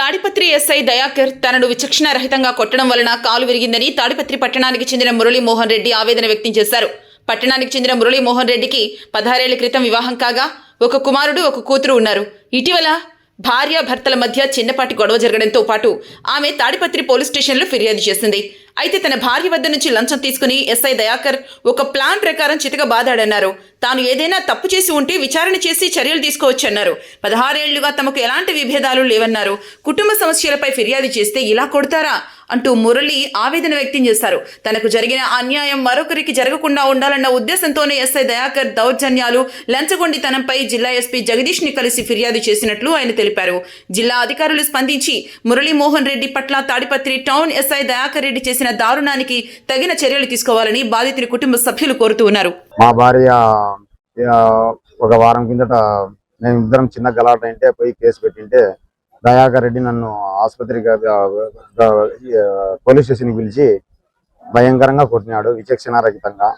Tadipatri SI Dayakar తనను విచక్షణ రహితంగా కొట్టడం వలన కాలు విరిగిందని తాడిపత్రి పట్టణానికి చెందిన మురళీమోహన్ రెడ్డి ఆవేదన వ్యక్తం చేశారు. పట్టణానికి చెందిన మురళీమోహన్ రెడ్డికి 16 ఏళ్ల క్రితం వివాహం కాగా ఒక కుమారుడు ఒక కూతురు ఉన్నారు. ఇటీవల భార్య భర్తల మధ్య చిన్నపాటి గొడవ జరగడంతో పాటు ఆమె తాడిపత్రి పోలీస్ స్టేషన్లో ఫిర్యాదు చేసింది. అయితే తన భార్య వద్ద నుంచి లంచం తీసుకుని ఎస్ఐ దయాకర్ ఒక ప్లాన్ ప్రకారం చితక బాధాడన్నారు. తాను ఏదైనా తప్పు చేసి ఉంటే విచారణ చేసి చర్యలు తీసుకోవచ్చన్నారు. 16 ఏళ్లుగా తమకు ఎలాంటి విభేదాలు లేవన్నారు. కుటుంబ సమస్యలపై ఫిర్యాదు చేస్తే ఇలా కొడతారా అంటూ మురళి ఆవేదన వ్యక్తం చేశారు. తనకు జరిగిన అన్యాయం మరొకరికి జరగకుండా ఉండాలన్న ఉద్దేశంతోనే ఎస్ఐ దయాకర్ దౌర్జన్యాలు, లంచగొండితనంపై జిల్లా ఎస్పీ జగదీష్ ని కలిసి ఫిర్యాదు చేసినట్లు ఆయన తెలిపారు. జిల్లా అధికారులు స్పందించి మురళీమోహన్ రెడ్డి పట్ల తాడిపత్రి టౌన్ ఎస్ఐ దయాకర్ రెడ్డి చేసిన దారుణానికి తగిన చర్యలు తీసుకోవాలని బాధితుడి కుటుంబ సభ్యులు కోరుతూ ఉన్నారు. మా భార్య ఒక వారం కిందట మేము ఇద్దరం చిన్న గలాట అంటే పోయి కేసు పెట్టింటే దయాకర్ రెడ్డి నన్ను ఆసుపత్రికి పోలీస్ స్టేషన్కి పిలిచి భయంకరంగా కొట్టినాడు విచక్షణ రహితంగా.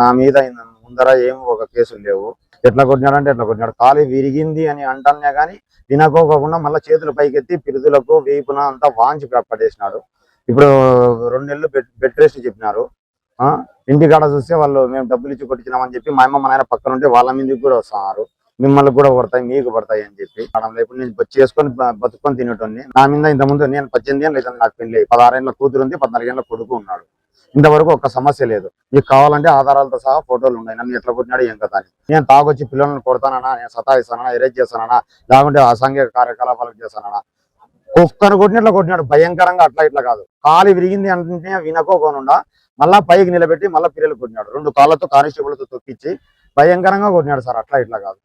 నా మీద ముందర ఏమి ఒక కేసులు లేవు. ఎట్లా కొట్టినాడు అంటే ఎట్లా కొట్టినాడు, కాలు విరిగింది అని అంటానే కానీ వినకోకుండా మళ్ళీ చేతులు పైకెత్తి పిరుదులకు వీపున అంతా వాంచి పట్టేసినాడు. ఇప్పుడు 2 నెలలు బెడ్ రెస్ట్ చెప్పినారు. ఇంటికాడ చూస్తే వాళ్ళు మేము డబ్బులు ఇచ్చి కొట్టించినామని చెప్పి మా అమ్మ మా నాయన పక్కన ఉంటే వాళ్ళ మీదకి కూడా వస్తున్నారు. మిమ్మల్ని కూడా పడతాయి, మీకు పడతాయి అని చెప్పి ఇప్పుడు నేను చేసుకొని బతుకొని తినేటోని. నా మీద ఇంతకుముందు నేను 18 ఏళ్ళు అయితే నాకు పెళ్లి, 16 ఏళ్ళ కూతురు ఉంది, 14 ఏళ్ళ కొడుకు ఉన్నాడు. ఇంతవరకు ఒక్క సమస్య లేదు. మీకు కావాలంటే ఆధారాలతో సహా ఫోటోలు ఉన్నాయి. నన్ను ఎట్లా కొట్టినాడు ఏం కదా అని. నేను తాగొచ్చి పిల్లలను కొడతానన్నా, నేను సతాయిస్తానన్నా, ఎరేజ్ చేస్తానన్నా, లేకుంటే అసాంఘిక కార్యకలాపాలకు చేస్తానన్నా. ఒక్కరు కొట్టినట్లు కొట్టినాడు భయంకరంగా. అట్లా ఇట్లా కాదు, కాలు విరిగింది అంటే వినకోకుండా మళ్ళా పైకి నిలబెట్టి మళ్ళీ పిల్లలు కొట్టినాడు. 2 కాళ్ళతో కానిస్టేబుల్తో తొక్కిచ్చి భయంకరంగా కొట్టినాడు సార్. అట్లా ఇట్లా కాదు.